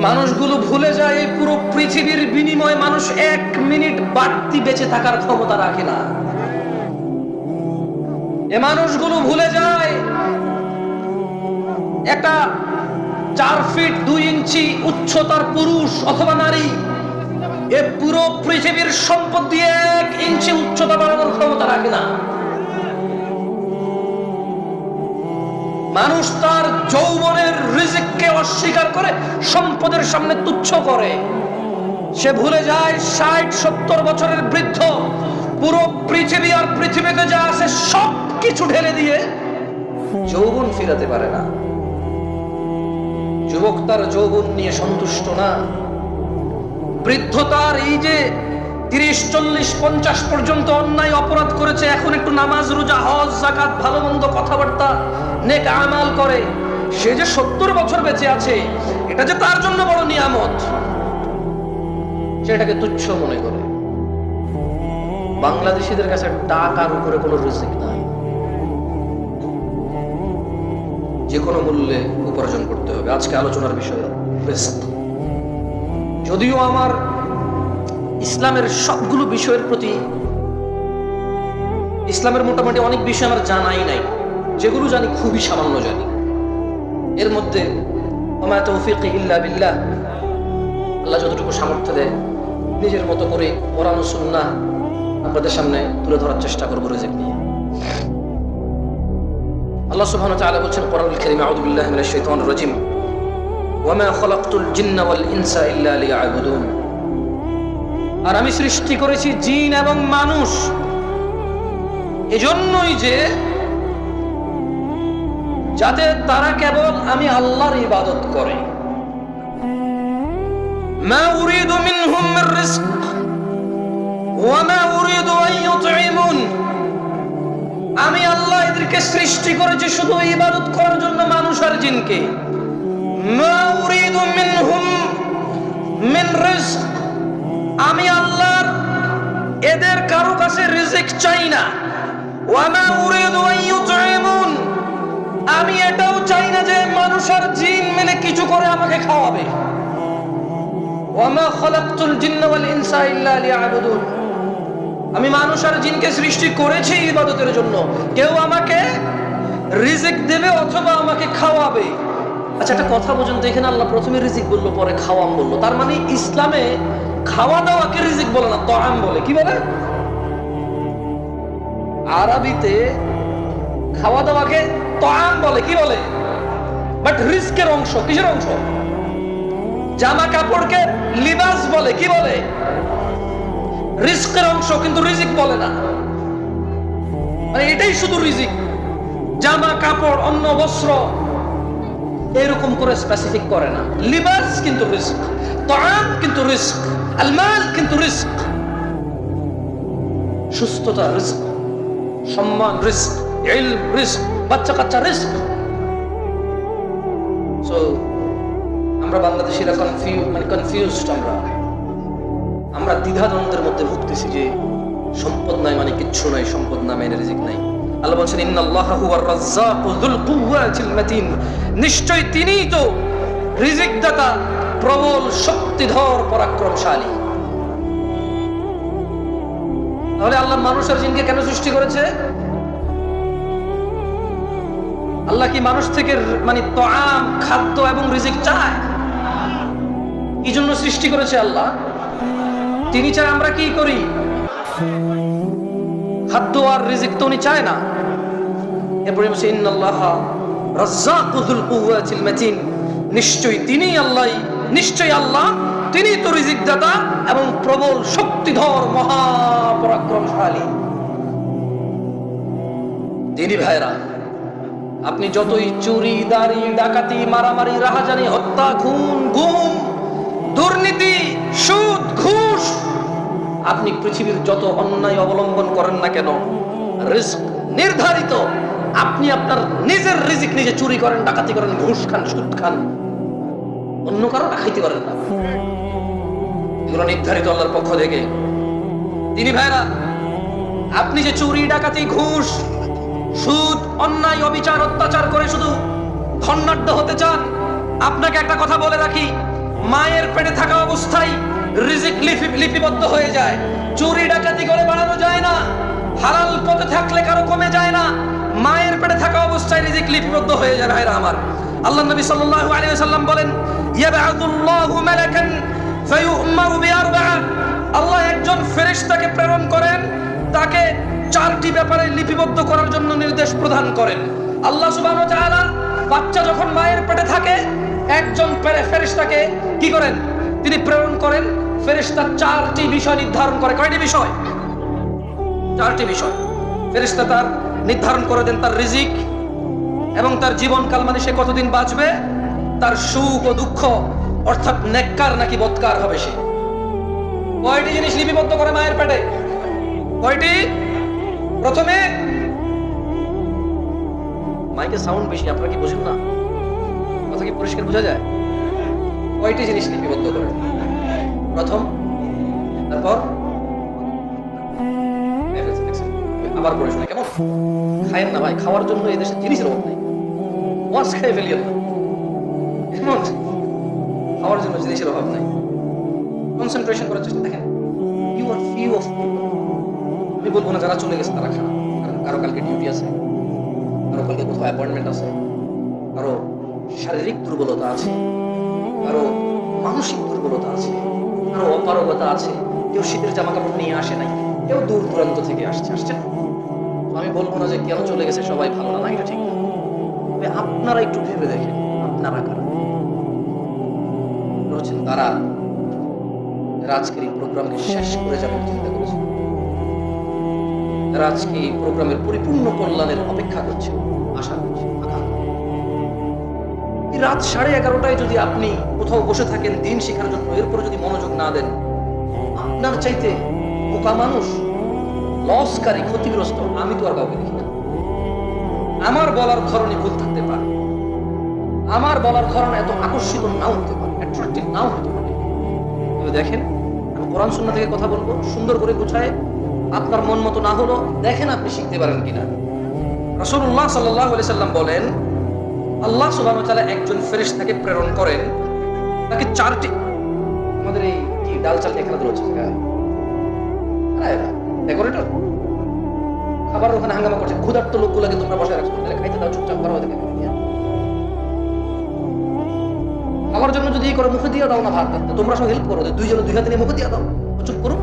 মানুষগুলো ভুলে যায় এই পুরো পৃথিবীর বিনিময়ে মানুষ 1 মিনিট বাড়তি বেঁচে থাকার ক্ষমতা রাখে না। এ মানুষগুলো ভুলে যায় একটা 4 ফিট 2 ইঞ্চি উচ্চতার পুরুষ অথবা নারী এ পুরো পৃথিবীর সম্পদ দিয়ে 1 ইঞ্চি উচ্চতা বাড়ানোর ক্ষমতা রাখে না। মানুষ তার যৌবনের রিজিককে অস্বীকার করে সম্পদের সামনে তুচ্ছ করে। সে ভুলে যায় 60-70 বছরের বৃদ্ধ পুরো পৃথিবী আর পৃথিবীতে যা আছে সবকিছু ঢেলে দিয়ে যৌবন ফিরাতে পারে না। যুবক তার যৌবন নিয়ে সন্তুষ্ট না। বৃদ্ধ তার এই যে 30-40-50 পর্যন্ত অন্যায় অপরাধ করেছে, এখন একটু নামাজ রোজা হজ যাকাত ভালো মন্দ কথাবার্তা নেক আমাল করে, সে যে 70 বছর বেঁচে আছে এটা যে তার জন্য বড় নিয়ামত, সেটাকে তুচ্ছ মনে করে। বাংলাদেশীদের কাছে টাকার উপরে কোনো রিজিক নাই, যে কোনো মূল্যে উপার্জন করতে হবে। আজকে আলোচনার বিষয় রিস্ক। যদিও আমার ইসলামের সবগুলো বিষয়ের প্রতি, ইসলামের মোটামুটি অনেক বিষয় আমার জানাই নাই, যেগুলো জানি খুবই সামান্য জানি। এর মধ্যে ওমা তৌফিক ইল্লা বিল্লাহ, আল্লাহ যতটুকু সামর্থ্য দেয় নিজের মতো করে কোরআন ও সুন্নাহ আপনাদের সামনে তুলে ধরার চেষ্টা করব রিজিক নিয়ে। আল্লাহ সুবহানাহু ওয়া তাআলা বলেন কোরআনুল কারীমে, আউযু বিল্লাহি মিনাশ শাইতানির রাজীম, ওয়ামা খালাকতুল জিন্না ওয়াল ইনসা ইল্লা লিয়াবুদুন। আর আমি সৃষ্টি করেছি জিন এবং মানুষ এজন্যই যে যাতে তারা কেবল আমি আল্লাহর ইবাদত করে। মা উরিদু মিনহুম মির রিজক ওয়া মা উরিদু আন ইউতঈমুন। আমি আল্লাহ এদেরকে সৃষ্টি করেছি শুধু ইবাদত করার জন্য, মানুষ আর জিনকে। মা উরিদু মিনহুম মিন রিজক, আমি আল্লাহর এদের কারো কাছে রিজিক চাই না। ওয়া মা উরিদু আন ইউতঈমুন, আমি এটাও চাই না যে মানুষ আর জিন মিলে কিছু করে আমাকে খাওয়াবে। ওয়া মা খালাকতুল জিন্না ওয়াল ইনসা ইল্লা লিয়াবুদুন, আমি মানুষ আর জিনকে সৃষ্টি করেছি ইবাদতের জন্য, কেউ আমাকে রিজিক দেবে অথবা আমাকে খাওয়াবে। আচ্ছা, একটা কথা বুঝুন তো, এখানে আল্লাহ প্রথমে রিজিক বললো, পরে খাওয়াম বললো, তার মানে ইসলামে খাওয়া দাওয়াকে রিজিক বলে না, তাআম বলে। কি বলে? আরবিতে খাওয়া দাওয়াকে তাআম বলে। কি বলে? বাট রিজকের অংশ। কিসের অংশ? জামা কাপড়কে লিবাস বলে। কি বলে? রিজকের অংশ, কিন্তু রিজিক বলে না। মানে এটাই শুধু রিজিক, জামা কাপড় অন্ন বস্ত্র এরকম করে স্পেসিফিক করে না। লিবাস কিন্তু রিজক, তাআম কিন্তু রিজক, আল মাল কিন্তু রিজক। সুস্থতা রিজক, সম্মান রিজক, ইলম রিজক, বাচ্চা কাচ্চা রিজক। সো আমরা বাংলাদেশিরা কনফিউজড, আমরা দ্বিধাদ্বন্দ্বের মধ্যে ভুগতেছি যে সম্পদ নাই মানে কিচ্ছু নাই, সম্পদ না মানে রিজিক নাই। আল্লাহ বলেন ইন্নাল্লাহা হুয়ার রাজ্জাকু যুল কুওয়াতিল মাতিন, নিশ্চয় তিনিই তো রিজিক দাতা, প্রবল শক্তিধর পরাক্রমশালী। তাহলে আল্লাহ মানুষ আর জিনকে কেন সৃষ্টি করেছে? আল্লাহ কি মানুষ থেকে মানে তাআম, খাদ্য এবং রিজিক চায়? কি জন্য সৃষ্টি করেছে আল্লাহ? তিনি চায় আমরা কি করি? খাদ্য আর রিজিক তো উনি চায় না। এরপরে বলছে ইন্নাল্লাহা রাজ্জাকু যুল কুওয়াতিল মাতিন, নিশ্চয়ই তিনি আল্লাহ, নিশ্চয়ই আল্লাহ তিনি তো রিজিক দাতা এবং প্রবল শক্তিধর মহা পরাক্রমশালী। দিনী ভাইরা, আপনি যতই চুরি দাড়ি ডাকাতি মারামারি রাহাজানি হত্যা খুন গুম দুর্নীতি সুদ ঘুষ, আপনি পৃথিবীর যত অন্যায় অবলম্বন করেন না কেন, রিস্ক নির্ধারিত। আপনি আপনার নিজের রিজিক নিজে চুরি করেন, ডাকাতি করেন, ঘুষ খান, সুদ খান, অন্য কারো খাইতে পারেন না, এগুলো নির্ধারিত আল্লাহর পক্ষ থেকে। তিনি ভাইরা, আপনি যে চুরি ডাকাতি ঘুষ সুদ অন্যায় অবিচার অত্যাচার করে শুধু ধনাঢ্য হতে চান, আপনাকে একটা কথা বলে রাখি, মায়ের পেটে থাকা অবস্থায় রিজিক লিপিবদ্ধ হয়ে যায়। চুরি ডাকাতি করে বাড়ানো যায় না, হালাল পথে থাকলে কারো কমে যায় না। মায়ের পেটে থাকা অবস্থায় রিজিক লিপিবদ্ধ হয়ে যায়। ভাইরা আমার, আল্লাহ নবী সাল্লাল্লাহু আলাইহি ওয়াসাল্লাম বলেন, ইয়াবআতুল্লাহু মালাকান ফায়ু'মারু বিআরবা'a, আল্লাহ একজন ফেরেশতাকে প্রেরণ করেন, তাকে চারটি ব্যাপারে লিপিবদ্ধ করার জন্য নির্দেশ প্রদান করেন। আল্লাহ সুবহানাহু ওয়া তাআলা বাচ্চা যখন মায়ের পেটে থাকে, একজন ফেরেশতাকে কি করেন? তিনি প্রেরণ করেন। ফেরেশতা চারটি বিষয় নির্ধারণ করে। কয়টি বিষয়? চারটি বিষয়। ফেরেশতা তার নির্ধারণ করে দেন তার রিজিক এবং তার জীবনকাল, মানে সে কতদিন বাঁচবে, তার সুখ ও দুঃখ, অর্থাৎ নেককার নাকি বদকার হবে সে। কয়টি জিনিস লিপিবদ্ধ করে মায়ের পেটে? কয়টি? প্রথমে, মাইকে সাউন্ড বেশি, আপনারা কি বুঝেন না? কথা কি পরিষ্কার বোঝা যায়? কয়টি জিনিস লিপিবদ্ধ করে? প্রথম, তারপর আবার পড়ে শুনে কেমন? খায়েন না ভাই, খাওয়ার জন্য এই দেশে জিনিসের অভাব নেই। ওয়াজ খেয়ে ফেলিয়েন না, কেমন? খাওয়ার জন্য জিনিসের অভাব নাই। কনসেন্ট্রেশন করার চেষ্টা। দেখেন, you are few of people. আমি বলবো না যারা চলে গেছে তারা খারাপ, কারণ কারো কালকে ডিউটি আছে, কারো কালকে কোথাও অ্যাপয়েন্টমেন্ট আছে, কারো শারীরিক দুর্বলতা আছে, কারো মানসিক দুর্বলতা আছে, কারো অপারগতা আছে, কেউ শীতের জামা কাপড় নিয়ে আসে নাই, কেউ দূর দূরান্ত থেকে আসছে। আমি বলবো না যে কেন চলে গেছে সবাই ভালো না, এটা ঠিক না। তবে আপনারা একটু ভেবে দেখেন, আপনারা কারা হচ্ছেন? তারা আজকের এই প্রোগ্রামকে শেষ করে যাবেন চিন্তা করেছেন, যারা আজকে এই প্রোগ্রামের পরিপূর্ণ কল্যাণের অপেক্ষা করছে, আশা করছে, রাত 11:30টায় যদি আপনি কোথাও বসে থাকেন দিন শেখার জন্য, এরপরে যদি মনোযোগ না দেন, আপনার চাইতে বোকা মানুষ, লসকারী, ক্ষতিগ্রস্ত আমি তো আর কাউকে দেখি না। আমার বলার ধরনে ভুল থাকতে পারে, আমার বলার ধরন এত আকর্ষিত নাও হতে পারে, অ্যাট্রাক্টিভ নাও হতে পারে। তবে দেখেন, আমি কোরআন সুন্নাহ থেকে কথা বলবো, সুন্দর করে গুছায়। আপনার মন মতো না হলো দেখেন আপনি শিখতে পারেন কিনা। রাসূলুল্লাহ সাল্লাল্লাহু আলাইহি সাল্লাম বলেন, আল্লাহ সুবহানাহু ওয়া তাআলা একজন ফেরেশতাকে প্রেরণ করেন, তাকে চারটি, আমাদের এই কি ডাল চাল দিয়ে খেলাধুলা হচ্ছে, ডেকোরেটর খাবার ওখানে হাঙ্গামা করছে, ক্ষুধার্ত লোকগুলোকে তোমরা বসায় রাখছো, তাহলে খাইতে দাও, চুপচাপ করো। খাবার জন্য যদি করে মুখে দিয়ে দাও না ভাত, তোমরা সব হেল্প করো, দুইজনে দুই হাতে নিয়ে মুখে দিয়ে দাও, চুপ করো,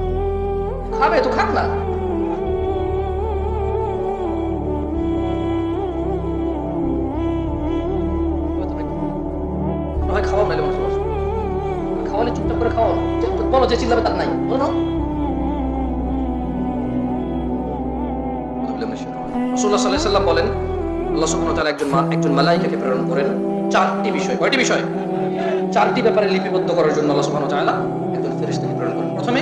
খাবে তো খাক না। খাওয়া নাইলে মানুষ খাওয়ালে চুপচাপ করে খাওয়া, বলো যে চিল্লাবে তার নাই, বলো না। রাসূলুল্লাহ সাল্লাল্লাহু আলাইহি ওয়াসাল্লাম বলেন, আল্লাহ সুবহানাহু ওয়া তাআলা একজন মালায়েকাকে প্রেরণ করেন চারটি বিষয়। কয়টি বিষয়? চারটি ব্যাপারে লিপিবদ্ধ করার জন্য আল্লাহ সুবহানাহু ওয়া তাআলা একজন ফেরেশতাকে প্রেরণ করেন। প্রথমে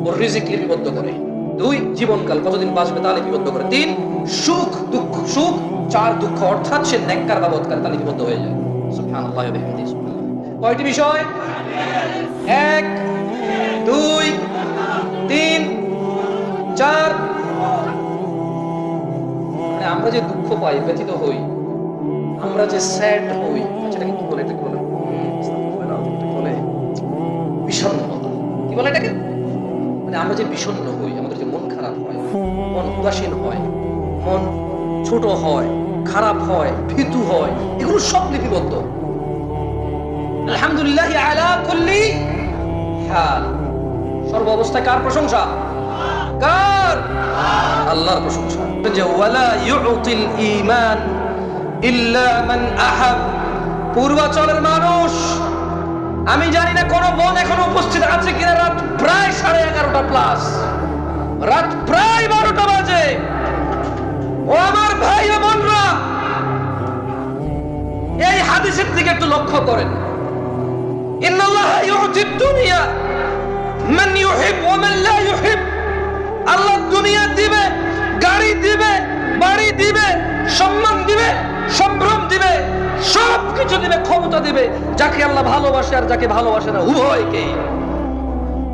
ওর রিজিক লিপিবদ্ধ করে, 2 জীবনকাল কতদিন বাঁচবে তা লিপিবদ্ধ করে, 3 সুখ দুঃখ, সুখ 4 দুঃখ, অর্থাৎ সে নেককার বা বদকার তা লিপিবদ্ধ হয়ে যায়। সুবহানাল্লাহ ওয়া বিহামদিহি। কয়টি বিষয়? 1 2 3 4। আমরা যে দুঃখ পাই, ব্যথিত হই, আমরা যে স্যাড হই, সেটাকে কি বলে? এটাকে বলে বিষণ্ণতা। কি বলে এটাকে? মানে আমরা যে বিষণ্ণ হই, আমাদের যে মন খারাপ হয়, মন উদাসীন হয়, মন ছোট হয়, খারাপ হয়, ভীতু হয়, এগুলো সব লিপিবদ্ধ। আলহামদুলিল্লাহ আলা কুল্লি হাল, সর্ব অবস্থায় কার প্রশংসা? কার? আল্লাহর প্রশংসা। যে ওয়ালা ইউতিল ঈমান ইল্লা মান আহাব, পূর্বাচলের মানুষ, আমি জানি না কোন বোন এখনো উপস্থিত আছে কিনা, রাত প্রায় 11:30 প্লাস, রাত প্রায় 12টা বাজে। ও আমার ভাই ও বোনরা, এই হাদিসের দিকে একটু লক্ষ্য করেন। ইন্নাল্লাহা ইউতিদ দুনিয়া মান ইউহিব ওয়া মান লা ইউহিব, আল্লাহ দুনিয়া দিবে, গাড়ি দিবে, বাড়ি দিবে, সম্মান দিবে, সম্ভ্রম দিবে, সব কিছু দিবে, ক্ষমতা দিবে যাকে আল্লাহ ভালোবাসে আর যাকে ভালোবাসে না, উভয়কে।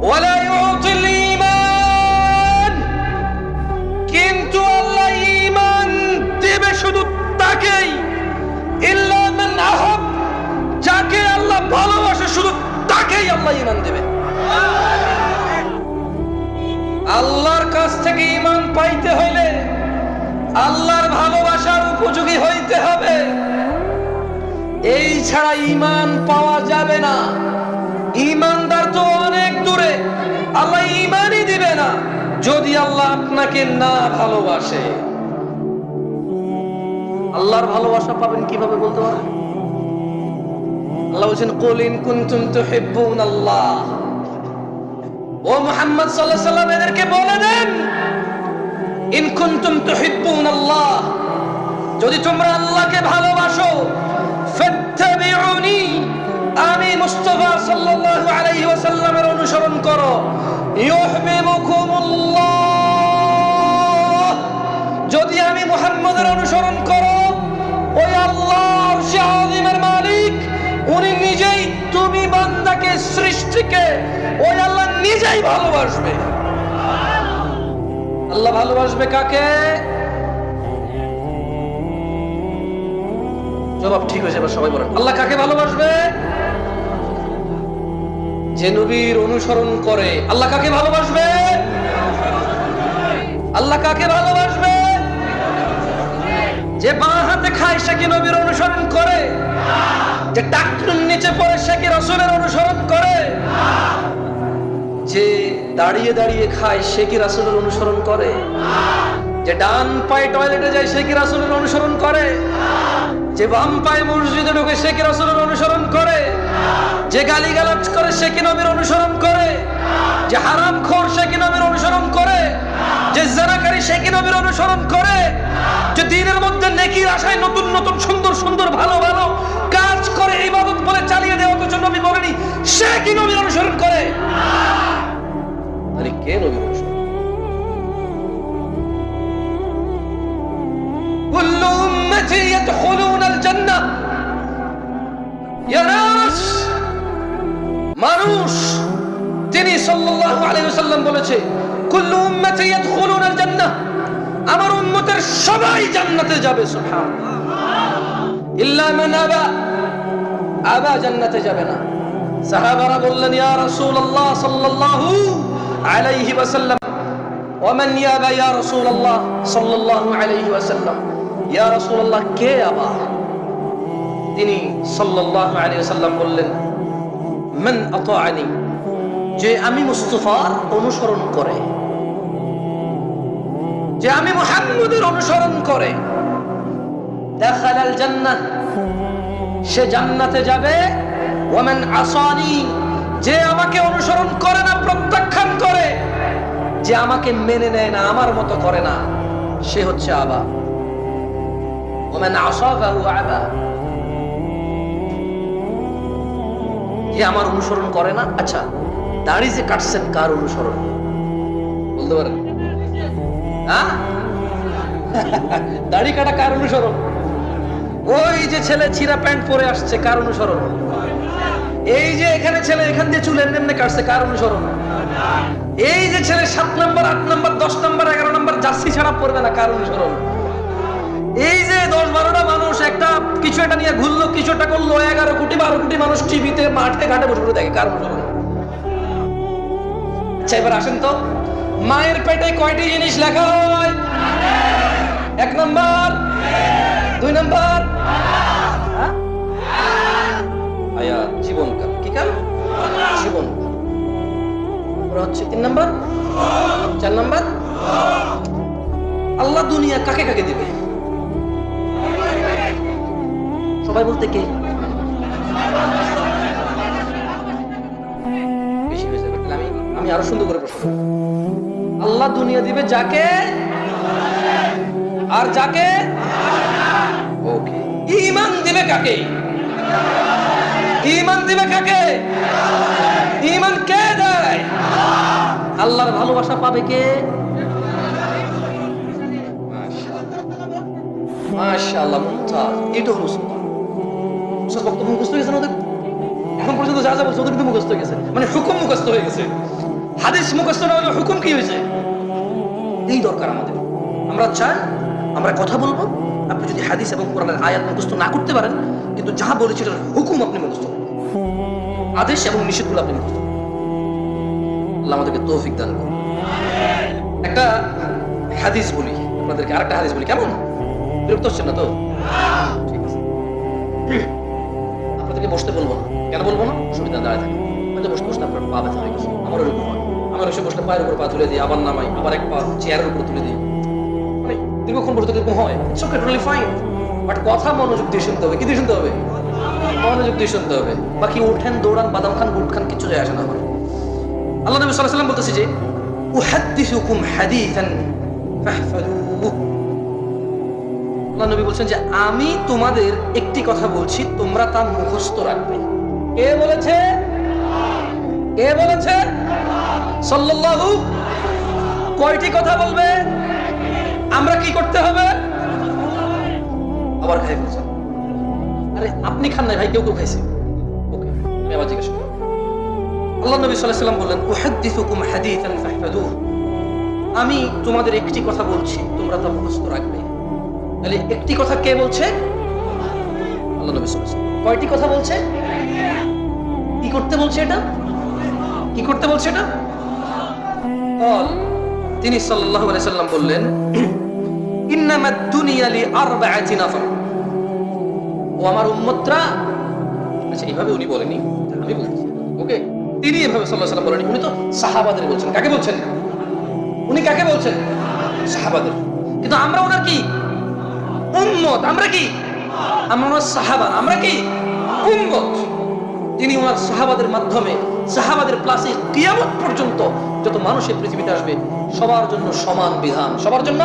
ওয়ালা ইউতিল ঈমান, কিন্তু আল্লাহ ঈমান দিবে শুধু তাকেই, ইল্লা মান আহাব, যাকে আল্লাহ ভালোবাসে শুধু তাকেই আল্লাহ ঈমান দেবে। আল্লাহর কাছ থেকে ঈমান পাইতে হইলে আল্লাহর ভালোবাসার উপযোগী হইতে হবে, এই ছাড়া ঈমান পাওয়া যাবে না। ঈমানদার তো অনেক দূরে, আল্লাহ ঈমানই দিবে না যদি আল্লাহ আপনাকে না ভালোবাসে। আল্লাহর ভালোবাসা পাবেন কিভাবে বলতে পারেন? আল্লাহ বলেন কুল ইন কুনতুম তুহিব্বুনাল্লাহ, ও মুহাম্মদ সাল্লাল্লাহু আলাইহি ওয়াসাল্লাম এদেরকে বলে দেন ইন কুনতুম তুহিব্বুনাল্লাহ, যদি তোমরা আল্লাহকে ভালোবাসো, ফাত্তাবিউনি, আমি মুস্তাফা সাল্লাল্লাহু আলাইহি ওয়াসাল্লামের অনুসরণ করো, ইউহিব্বুকুমুল্লাহ, যদি আমি মুহাম্মদের অনুসরণ করো, ওই আল্লাহ আরশে আযীমের মালিক উনি নিজেই তুমি বান্দাকে সৃষ্টিকে ওই আল্লাহ নিজেই ভালোবাসবে। আল্লাহ ভালোবাসবে কাকে? জবাব ঠিক হয়েছে, এবার সবাই বলেন আল্লাহ কাকে ভালোবাসবে? যে নবীর অনুসরণ করে। আল্লাহ কাকে ভালোবাসবে? আল্লাহ কাকে ভালোবাসবে? যে বাঁ হাতে খায় সে কি নবীর অনুসরণ করে? যে টাকনুর নিচে পড়ে সে কি রাসূলের অনুসরণ করে? যে দাঁড়িয়ে দাঁড়িয়ে খায় সে কি রাসূলের অনুসরণ করে? যে ডান পায়ে টয়লেটে যায় সে কি রাসূলের অনুসরণ করে? যে বাম পায়ে মসজিদে ঢোকে সে কি রাসূলের অনুসরণ করে? যে গালিগালাজ করে সে কি নবীর অনুসরণ করে? যে হারামখোর সে কি নবীর অনুসরণ করে? যে জিনাকারী সে কি নবীর অনুসরণ করে? যে দ্বীনের মধ্যে নেকির আশায় নতুন নতুন সুন্দর সুন্দর ভালো ভালো কাজ করে ইবাদত বলে চালিয়ে দেয়, অথচ নবী বলেনি সে কি নবীর অনুসরণ করে? আরে কে নবীর অনুসরণ? কুল্লু উম্মতি ইয়াদখুলুনাল জান্নাহ, ইয়া নাস, মানুষ তিনি সাল্লাল্লাহু আলাইহি ওয়াসাল্লাম বলেছে কুল্লু উম্মতি ইয়াদখুলুনাল জান্নাহ, আমার উম্মতের সবাই জান্নাতে যাবে। সুবহানাল্লাহ। ইল্লা মান আবা, আবা জান্নাতে যাবে না। সাহাবারা বললেন ইয়া রাসূলুল্লাহ সাল্লাল্লাহু আলাইহি ওয়াসাল্লাম, ওয়া মান ইয়াবা ইয়া রাসূলুল্লাহ সাল্লাল্লাহু আলাইহি ওয়াসাল্লাম, ইয়া রাসূলুল্লাহ কে আবা? তিনি সাল্লাল্লাহু আলাইহি ওয়াসাল্লাম বললেন মান আতাআনি, যে আমি মুস্তাফার অনুসরণ করে, যে আমি মুহাম্মদের অনুসরণ করে, দাখালাল জান্নাহ, সে জান্নাতে যাবে। ওয়া মান আসানি, যে আমাকে অনুসরণ করে না, প্রত্যাখ্যান করে, যে আমাকে মেনে নেয় না, আমার মতো করে না, সে হচ্ছে আবা। ওয়া মান আসাবাহু আবা, যে আমার অনুসরণ করে না। আচ্ছা, দাড়ি যে কাটছেন কার অনুসরণ বলতে পারেন? দাড়ি কাটা কার অনুসরণ? ওই যে ছেলে ছিঁড়া প্যান্ট পরে আসছে কার অনুসরণ? এই যে এখানে ছেলে এখান দিয়ে চুল এমনি কাটছে কার অনুসরণ? এই যে ছেলে 7 number 8 number 10 number 11 number jersey ছাড়া পরবে না কার অনুসরণ? এই যে 10-12টা মানুষ একটা কিছু একটা নিয়ে ঘুরলো, কিছু একটা করলো, 11 কোটি 12 কোটি মানুষ টিভিতে মাঠে ঘাটে বসে বসে দেখে, কার অনুসরণ? আচ্ছা এবার আসেন তো, মায়ের পেটে কয়টি জিনিস লেখা হয়? 1 নাম্বার, 2 নাম্বার আয়া জীবনকাল, কি কাল? জীবন। হচ্ছে 3 নাম্বার, 4 নাম্বার আল্লাহ দুনিয়া কাকে কাকে দিবে? সবাই বলতে কে? বেশি হয়েছে, আমি আরো সুন্দর করে প্রশ্ন। আল্লাহ দুনিয়া দিবে যাকে, আর যাকে ওকে। ঈমান দিবে কাকে? ঈমান দিবে কাকে? ঈমান কে দেয়? আল্লাহর ভালোবাসা পাবে কে? মাশাআল্লাহ, মুমতাজ। এটা হলো সব বক্তব্য মুখস্থ হয়ে গেছে না ওদের? এখন পর্যন্ত যা যা বলছে ওদের কিন্তু মুখস্থ হয়ে গেছে, মানে হুকুম মুখস্থ হয়ে গেছে। হাদিস মুখস্থ না হলে হুকুম কি হয়েছে? এই দরকার আমাদের। আমরা চাই আমরা কথা বলবো, আপনি যদি হাদিস এবং কোরআনের আয়াত মুখস্থ না করতে পারেন কিন্তু যা বলেছি এটার হুকুম আপনি মুখস্থ করবেন, আদেশ এবং নিষেধগুলো আপনি মুখস্থ করবেন। আল্লাহ আমাদেরকে তৌফিক দান করুন। একটা হাদিস বলি আপনাদেরকে, আরেকটা হাদিস বলি, কেমন? বিরক্ত হচ্ছেন না তো? ঠিক আছে, আপনাদেরকে বসতে বলবো না। কেন বলবো না? সুবিধা দাঁড়ায় থাকে, হয়তো বসতে বসতে আপনার পা ব্যথা হয়ে গেছে। আমার ওরকম হয়, আমার এসে বসলে পায়ের উপর পা তুলে দিই, আবার নামাই, আবার এক পা চেয়ারের উপর তুলে দিই, মানে দীর্ঘক্ষণ বসতে এরকম হয়। It's okay, totally fine, but কথা মনোযোগ দিয়ে শুনতে হবে। কি দিয়ে শুনতে হবে? মনোযোগ দিয়ে শুনতে হবে। বাকি উঠেন, দৌড়ান, বাদাম খান, বুট খান, কিচ্ছু যায় আসে না আমার। আল্লাহ নবী সাল্লাল্লাহু আলাইহি ওয়াসাল্লাম বলতেছে যে উহাদ্দিসুকুম হাদীসান ফাহফাযুহু। আল্লাহ নবী বলছেন যে আমি তোমাদের একটি কথা বলছি, তোমরা তা মুখস্থ রাখবে। কে বলেছে? কে বলেছে? সাল্লাল্লাহু। কয়টি কথা বলবে? আমরা কি করতে হবে? আবার খাই বলছেন, আরে আপনি খান নাই ভাই, কেউ কেউ খাইছে। ওকে, আমি আবার জিজ্ঞেস করি। আল্লাহ নবী সাল্লাল্লাহু আলাইহি ওয়াসাল্লাম বললেন উহাদ্দিসুকুম হাদীসান ফাহফাযুহু, আমি তোমাদের একটি কথা বলছি, তোমরা তা মুখস্থ রাখবে। তাহলে একটি কথা কে বলছে? আল্লাহ নবী সাল্লাল্লাহু আলাইহি ওয়াসাল্লাম। কয়টি কথা বলছে? কি করতে বলছে এটা? কি করতে বলছে এটা? তিনি সাল্লাল্লাহু আলাইহি ওয়াসাল্লাম বললেন ইন্নামাদ দুনিয়া লিআরবাআতি নাফর। ও আমার উম্মতরা, আচ্ছা এইভাবে উনি বলেনি, আমি বলছি। ওকে, তিনি এভাবে সাল্লাল্লাহু আলাইহি ওয়াসাল্লাম বলেনি, উনি তো সাহাবাদের বলছেন। কাকে বলছেন? উনি কাকে বলছেন? সাহাবাদের। কিন্তু আমরা ওনার কি? উম্মত। আমরা কি? আমরা ওনার সাহাবা, আমরা কি? উম্মত। তিনি ওনার সাহাবাদের মাধ্যমে, সাহাবাদের প্লাসে কিয়ামত পর্যন্ত যত মানুষ এই পৃথিবীতে আসবে সবার জন্য সমান বিধান, সবার জন্য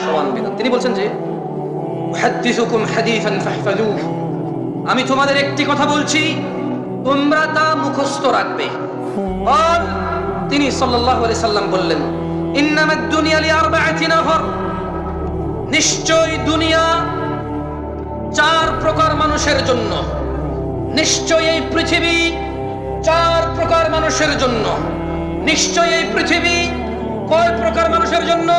সমান বিধান। তিনি বলছেন যে উহাদ্দিসুকুম হাদীসান ফাহফাযুহু, আমি তোমাদের একটি কথা বলছি, তোমরা তা মুখস্থ রাখবে। আর তিনি সাল্লাল্লাহু আলাইহি সাল্লাম বললেন ইন্নামাদ দুনিয়া লিআরবাআতি নাফর, নিশ্চয় দুনিয়া চার প্রকার মানুষের জন্য। নিশ্চয় এই পৃথিবী চার প্রকার মানুষের জন্য। নিশ্চয় এই পৃথিবী কয় প্রকার মানুষের জন্য?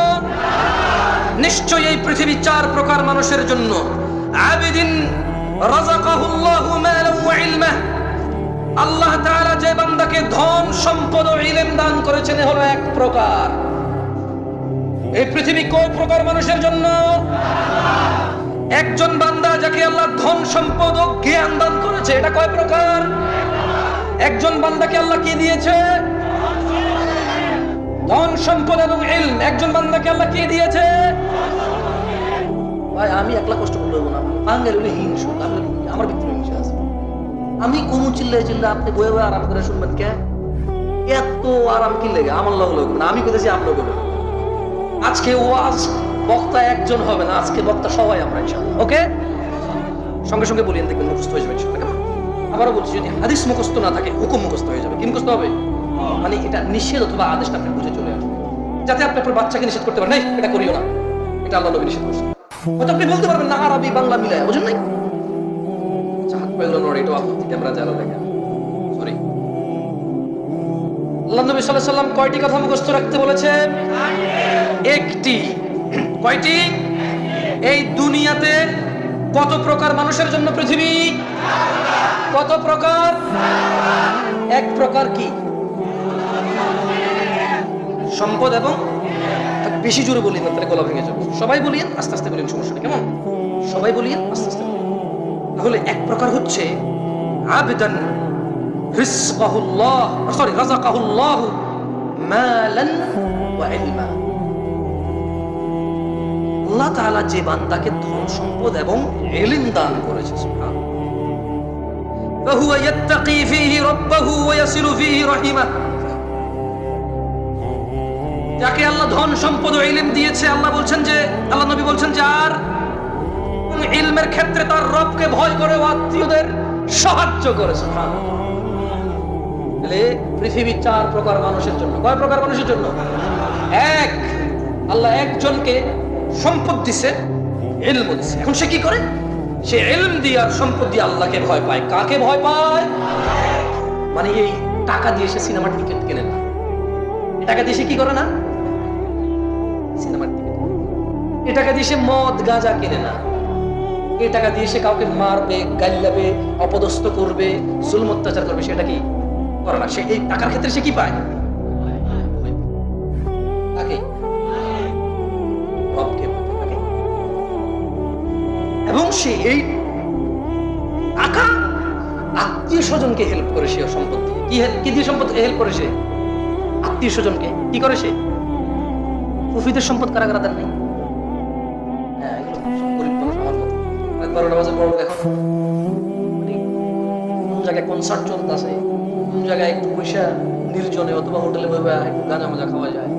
নিশ্চয় এই পৃথিবী চার প্রকার মানুষের জন্য। আবিদিন রাযাকাহুল্লাহু মালান ওয়া ইলমা, আল্লাহ তাআলা যে বান্দাকে ধন, সম্পদ ও ইলম দান করেছেন হলো এক প্রকার। এই পৃথিবী কয় প্রকার মানুষের জন্য? একজন বান্দা যাকে আল্লাহ ধন, সম্পদ ও জ্ঞান দান করেছে, এটা কয় প্রকার? একজন বান্দাকে আল্লাহ কি দিয়েছে? ধন, সম্পদ এবং ইলম। একজন বান্দাকে আল্লাহ কি দিয়েছে? ভাই আমি একলা কষ্ট করতে হবো না, বাঙালি হলে হিংসু, আমার ভিতরে হিংসা আছে। আমি কোন চিল্লাই চিল্লা আপনি বয়ে বয়ে আরাম করে শুনবেন কে? এত আরাম কি লেগে? আমার লোক না, আমি কোথায় আপনার বলে। আজকে ওয়াজ বক্তা একজন হবে না, আজকে বক্তা সবাই আমরা ইনশাআল্লাহ। ওকে, সঙ্গে সঙ্গে বলিয়েন, দেখবেন মুখস্থ হয়ে যাবে ইনশাআল্লাহ। আবারও বলছি, যদি হাদিস মুখস্থ না থাকে হুকুম মুখস্থ হয়ে যাবে। কি মুখস্থ হবে? মানে এটা নিষেধ অথবা আদেশটা আপনি বুঝে চলে আসবে, যাতে আপনি আপনার বাচ্চাকে নিষেধ করতে পারেন, এটা করিও না, এটা আল্লাহ নবী নিষেধ করছেন। হয়তো আপনি বলতে পারবেন না আরবি বাংলা মিলায়, বুঝেন নাই? হাত পাইগুলো নড়ে, এটাও আপত্তি, ক্যামেরা যারা দেখেন, সরি। আল্লাহ নবী সাল্লাল্লাহু আলাইহি ওয়াসাল্লাম কয়টি কথা মুখস্থ রাখতে বলেছে? একটি। কয়টি? এই দুনিয়াতে কত প্রকার মানুষের জন্য পৃথিবী? কত প্রকার? এক প্রকার কি? সম্পদ এবং, বেশি জোরে বলিয়েন না তাহলে গলা ভেঙে যাবে। সবাই বলিয়েন, আস্তে আস্তে বলিয়েন, সমস্যা নেই, কেমন? সবাই বলিয়েন, আস্তে আস্তে বলিয়েন। তাহলে এক প্রকার হচ্ছে আবদান রিজকাহুল্লাহ, সরি রাযাকাহুল্লাহু মালান ওয়া ইলমা। আল্লাহ তাআলা যে বান্দাকে ধন, সম্পদ এবং ইলম দান করেছে, সুবহানাল্লাহ, ফাহুয়া ইয়াত্তাকি ফীহি রাব্বাহু ওয়া ইয়াসিলু ফীহি রাহিমাহ। যাকে আল্লাহ ধন, সম্পদ ও ইলম দিয়েছে, আল্লাহ বলছেন যে, আল্লাহ নবী বলছেন যে আর ইলমের ক্ষেত্রে তার রবকে ভয় করে ও আত্মীয়দের সাহায্য করে, সুবহানাল্লাহ। তাহলে পৃথিবী চার প্রকার মানুষের জন্য। কয় প্রকার মানুষের জন্য? এক, আল্লাহ একজনকে সম্পদ দিছে, ইলম দিছে। এখন সে কি করে? সে ইলম দিয়ে আর সম্পদ দিয়ে আল্লাহকে ভয় পায়। কাকে ভয় পায়? মানে এই টাকা দিয়ে সে সিনেমার টিকিট কেনে না, টাকা দিয়ে সে কি করে না? সিনেমার টিকিট। এ টাকা দিয়ে সে মদ গাঁজা কিনে না, এই টাকা দিয়ে সে কাউকে মারবে, গাইলাবে, অপদস্থ করবে, জুলম অত্যাচার করবে, সেটা কি করে না। সে এই টাকার ক্ষেত্রে সে কি পায়? তাকে রবকে তাকে। এবং সে এই টাকা আত্মীয় স্বজনকে হেল্প করে, সে সম্পদ দিয়ে কি দিয়ে সম্পদ হেল্প করে? সে আত্মীয় স্বজনকে কি করে? সে ফুফিদের সম্পদ কারা কারা দেন নাই? হ্যাঁ, এগুলো সব গরিব মানুষ আমার মতো। একবার নামাজের পর দেখো মানে কোন জায়গায় কনসার্ট চলতেছে, কোন জায়গায় একটু পয়সা নির্জনে অথবা হোটেলে বসে একটু গাঁজা মাজা খাওয়া যায়।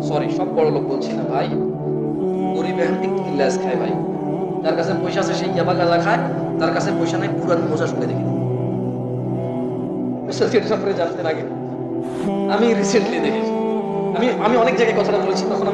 সরি, সব বড় লোক বলছি না ভাই, গরিব একটু গিলাস খায় ভাই। যার কাছে পয়সা আছে সেই ইয়াবা গাঁজা খায়, যার কাছে পয়সা নাই পুরান মজা শুনে দেখি। জানতেন আগে আমি রিসেন্টলি দেখেছি, আমি অনেক জায়গায় কথাটা বলেছি, তখন আমি